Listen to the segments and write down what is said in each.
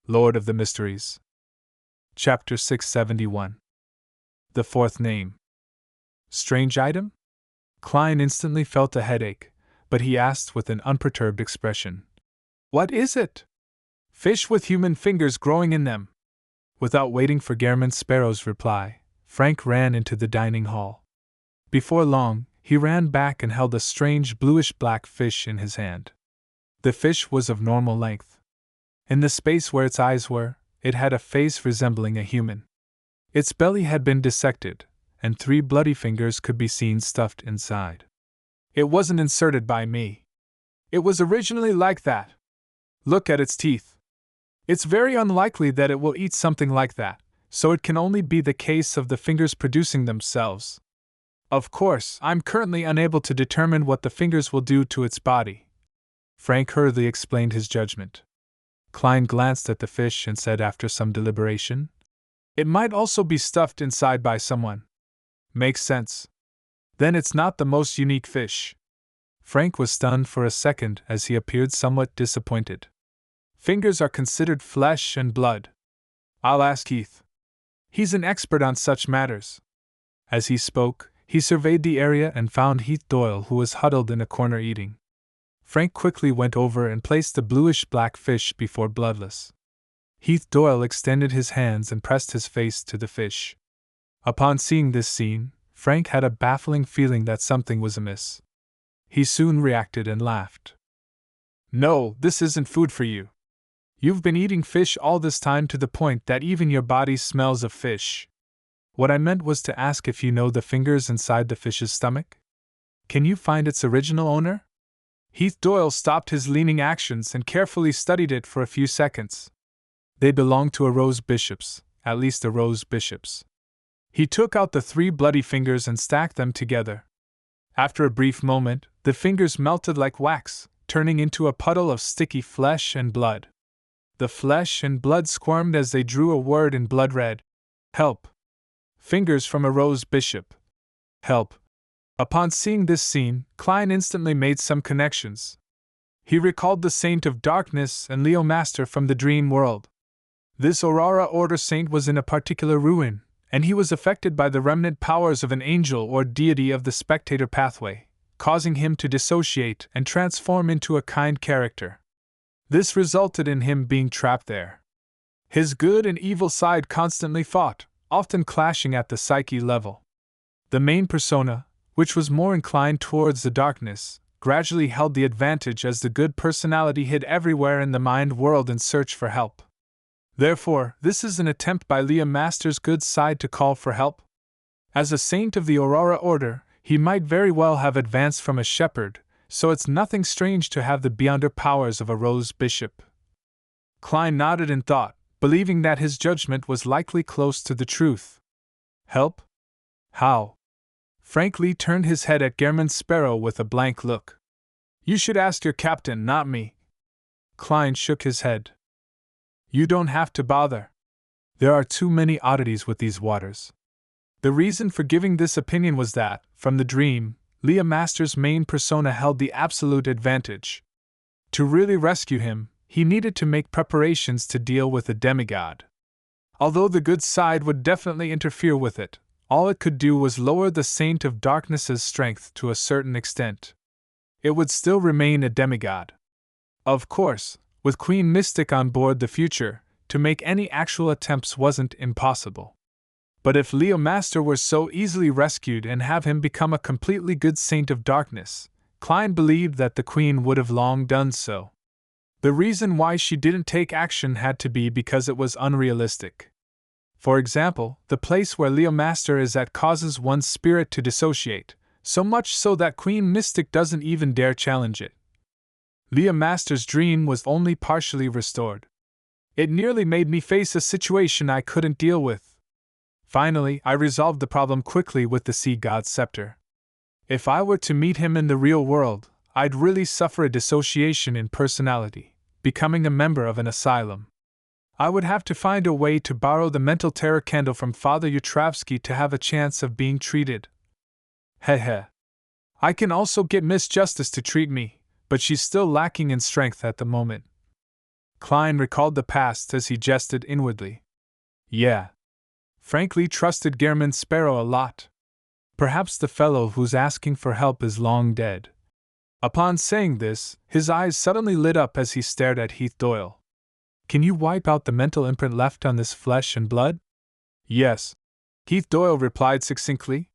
Lord of the Mysteries. Chapter 671. The Fourth Name. Strange item? Klein instantly felt a headache, but he asked with an unperturbed expression. What is it? Fish with human fingers growing in them. Without waiting for Gehrman Sparrow's reply, Frank ran into the dining hall. Before long, he ran back and held a strange bluish-black fish in his hand. The fish was of normal length. In the space where its eyes were, it had a face resembling a human. Its belly had been dissected, and 3 bloody fingers could be seen stuffed inside. It wasn't inserted by me. It was originally like that. Look at its teeth. It's very unlikely that it will eat something like that, so it can only be the case of the fingers producing themselves. Of course, I'm currently unable to determine what the fingers will do to its body. Frank hurriedly explained his judgment. Klein glanced at the fish and said after some deliberation, It might also be stuffed inside by someone. Makes sense. Then it's not the most unique fish. Frank was stunned for a second as he appeared somewhat disappointed. Fingers are considered flesh and blood. I'll ask Heath. He's an expert on such matters. As he spoke, he surveyed the area and found Heath Doyle, who was huddled in a corner eating. Frank quickly went over and placed the bluish-black fish before Bloodless. Heath Doyle extended his hands and pressed his face to the fish. Upon seeing this scene, Frank had a baffling feeling that something was amiss. He soon reacted and laughed. No, this isn't food for you. You've been eating fish all this time to the point that even your body smells of fish. What I meant was to ask if you know the fingers inside the fish's stomach? Can you find its original owner? Heath Doyle stopped his leaning actions and carefully studied it for a few seconds. They belonged to a Rose Bishop's, at least a Rose Bishop's. He took out the 3 bloody fingers and stacked them together. After a brief moment, the fingers melted like wax, turning into a puddle of sticky flesh and blood. The flesh and blood squirmed as they drew a word in blood red. Help. Fingers from a Rose Bishop. Help. Upon seeing this scene, Klein instantly made some connections. He recalled the Saint of Darkness and Leo Master from the dream world. This Aurora Order Saint was in a particular ruin, and he was affected by the remnant powers of an angel or deity of the spectator pathway, causing him to dissociate and transform into a kind character. This resulted in him being trapped there. His good and evil side constantly fought, often clashing at the psyche level. The main persona, which was more inclined towards the darkness, gradually held the advantage as the good personality hid everywhere in the mind world in search for help. Therefore, this is an attempt by Liam Master's good side to call for help. As a saint of the Aurora Order, he might very well have advanced from a shepherd, so it's nothing strange to have the beyonder powers of a Rose Bishop. Klein nodded in thought, believing that his judgment was likely close to the truth. Help? How? Frank Lee turned his head at Gehrman Sparrow with a blank look. You should ask your captain, not me. Klein shook his head. You don't have to bother. There are too many oddities with these waters. The reason for giving this opinion was that, from the dream, Leah Master's main persona held the absolute advantage. To really rescue him, he needed to make preparations to deal with a demigod. Although the good side would definitely interfere with it, all it could do was lower the Saint of Darkness's strength to a certain extent. It would still remain a demigod. Of course, with Queen Mystic on board the future, to make any actual attempts wasn't impossible. But if Leo Master were so easily rescued and have him become a completely good Saint of Darkness, Klein believed that the Queen would have long done so. The reason why she didn't take action had to be because it was unrealistic. For example, the place where Leo Master is at causes one's spirit to dissociate, so much so that Queen Mystic doesn't even dare challenge it. Leo Master's dream was only partially restored. It nearly made me face a situation I couldn't deal with. Finally, I resolved the problem quickly with the Sea God's scepter. If I were to meet him in the real world, I'd really suffer a dissociation in personality, becoming a member of an asylum. I would have to find a way to borrow the mental terror candle from Father Yutravsky to have a chance of being treated. Heh. I can also get Miss Justice to treat me, but she's still lacking in strength at the moment. Klein recalled the past as he jested inwardly. Yeah. Frankly, trusted Gehrman Sparrow a lot. Perhaps the fellow who's asking for help is long dead. Upon saying this, his eyes suddenly lit up as he stared at Heath Doyle. Can you wipe out the mental imprint left on this flesh and blood? Yes, Heath Doyle replied succinctly.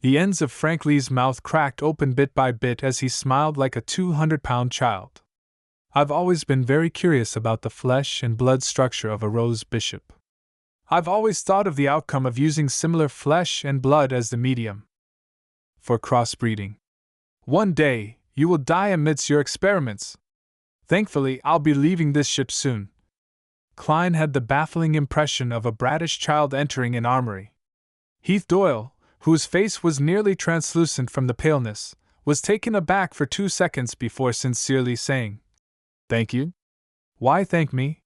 The ends of Frank Lee's mouth cracked open bit by bit as he smiled like a 200-pound child. I've always been very curious about the flesh and blood structure of a rose bishop. I've always thought of the outcome of using similar flesh and blood as the medium for crossbreeding. One day, you will die amidst your experiments. Thankfully, I'll be leaving this ship soon. Klein had the baffling impression of a bratish child entering an armory. Heath Doyle, whose face was nearly translucent from the paleness, was taken aback for 2 seconds before sincerely saying, "Thank you? Why thank me?"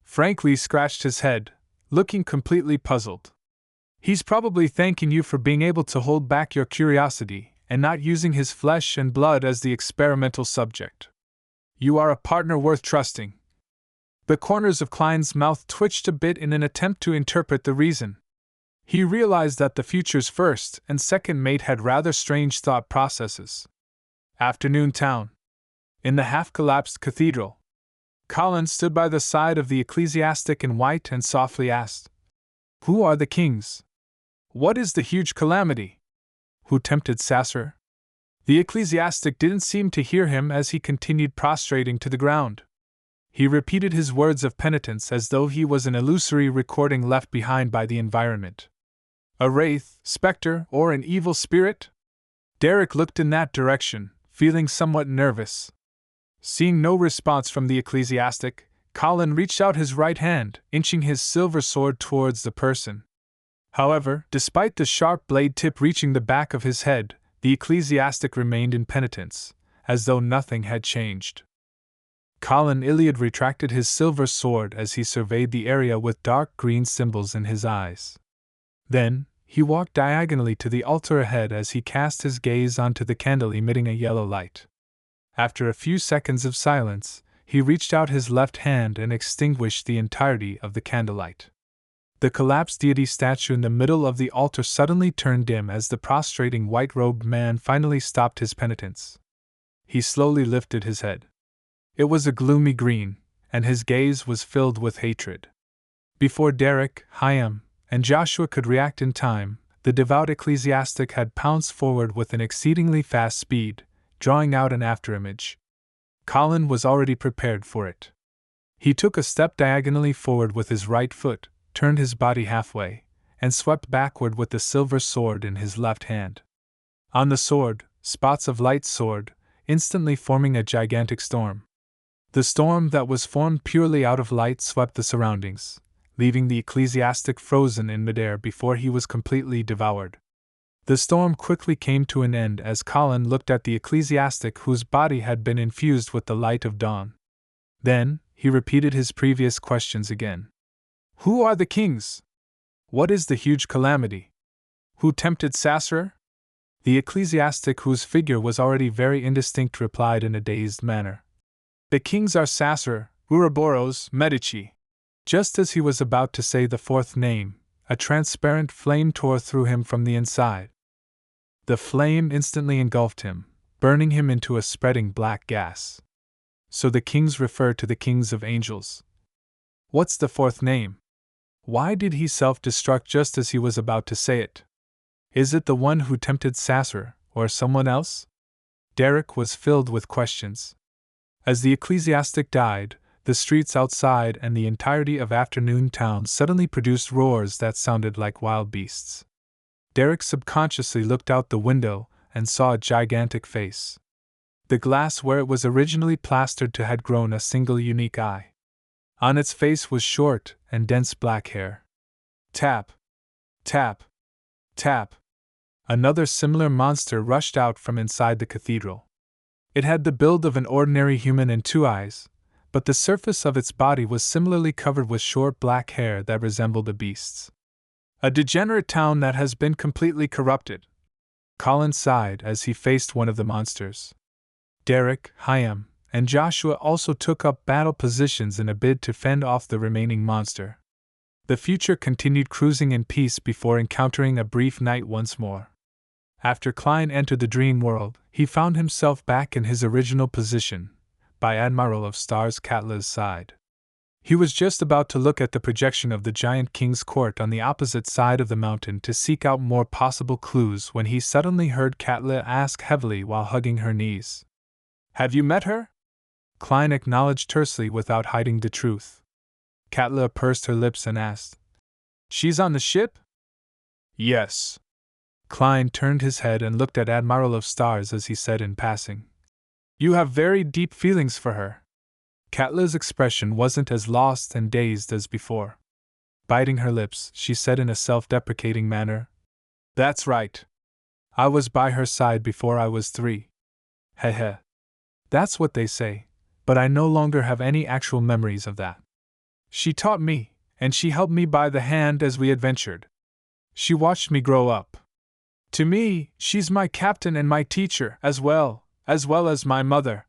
Frank Lee scratched his head, looking completely puzzled. He's probably thanking you for being able to hold back your curiosity and not using his flesh and blood as the experimental subject. You are a partner worth trusting. The corners of Klein's mouth twitched a bit in an attempt to interpret the reason. He realized that the future's first and second mate had rather strange thought processes. Afternoon town. In the half-collapsed cathedral. Colin stood by the side of the ecclesiastic in white and softly asked, "Who are the kings? What is the huge calamity? Who tempted Sasser?" The ecclesiastic didn't seem to hear him as he continued prostrating to the ground. He repeated his words of penitence as though he was an illusory recording left behind by the environment. A wraith, specter, or an evil spirit? Derek looked in that direction, feeling somewhat nervous. Seeing no response from the ecclesiastic, Colin reached out his right hand, inching his silver sword towards the person. However, despite the sharp blade tip reaching the back of his head, the ecclesiastic remained in penitence, as though nothing had changed. Colin Iliad retracted his silver sword as he surveyed the area with dark green symbols in his eyes. Then, he walked diagonally to the altar ahead as he cast his gaze onto the candle emitting a yellow light. After a few seconds of silence, he reached out his left hand and extinguished the entirety of the candlelight. The collapsed deity statue in the middle of the altar suddenly turned dim as the prostrating white-robed man finally stopped his penitence. He slowly lifted his head. It was a gloomy green, and his gaze was filled with hatred. Before Derek, Hyam, and Joshua could react in time, the devout ecclesiastic had pounced forward with an exceedingly fast speed, drawing out an afterimage. Colin was already prepared for it. He took a step diagonally forward with his right foot, turned his body halfway, and swept backward with the silver sword in his left hand. On the sword, spots of light soared, instantly forming a gigantic storm. The storm that was formed purely out of light swept the surroundings, leaving the ecclesiastic frozen in midair before he was completely devoured. The storm quickly came to an end as Colin looked at the ecclesiastic whose body had been infused with the light of dawn. Then, he repeated his previous questions again. Who are the kings? What is the huge calamity? Who tempted Sasser? The ecclesiastic, whose figure was already very indistinct, replied in a dazed manner. The kings are Sasser, Ouroboros, Medici. Just as he was about to say the fourth name, a transparent flame tore through him from the inside. The flame instantly engulfed him, burning him into a spreading black gas. So the kings refer to the kings of angels. What's the fourth name? Why did he self-destruct just as he was about to say it? Is it the one who tempted Sasser, or someone else? Derek was filled with questions. As the ecclesiastic died, the streets outside and the entirety of Afternoon Town suddenly produced roars that sounded like wild beasts. Derek subconsciously looked out the window and saw a gigantic face. The glass where it was originally plastered to had grown a single unique eye. On its face was short and dense black hair. Tap, tap, tap. Another similar monster rushed out from inside the cathedral. It had the build of an ordinary human and 2 eyes, but the surface of its body was similarly covered with short black hair that resembled a beast's. A degenerate town that has been completely corrupted. Colin sighed as he faced one of the monsters. Derek, Hyam, and Joshua also took up battle positions in a bid to fend off the remaining monster. The future continued cruising in peace before encountering a brief night once more. After Klein entered the dream world, he found himself back in his original position, by Admiral of Stars Katla's side. He was just about to look at the projection of the giant king's court on the opposite side of the mountain to seek out more possible clues when he suddenly heard Katla ask heavily while hugging her knees. "Have you met her?" Klein acknowledged tersely without hiding the truth. Katla pursed her lips and asked, "She's on the ship?" "Yes." Klein turned his head and looked at Admiral of Stars as he said in passing, "You have very deep feelings for her." Katla's expression wasn't as lost and dazed as before. Biting her lips, she said in a self-deprecating manner, "That's right. I was by her side before I was 3. Heh. That's what they say, but I no longer have any actual memories of that. She taught me, and she held me by the hand as we adventured. She watched me grow up. To me, she's my captain and my teacher, as well as my mother."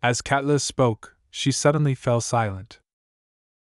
As Katla spoke, she suddenly fell silent.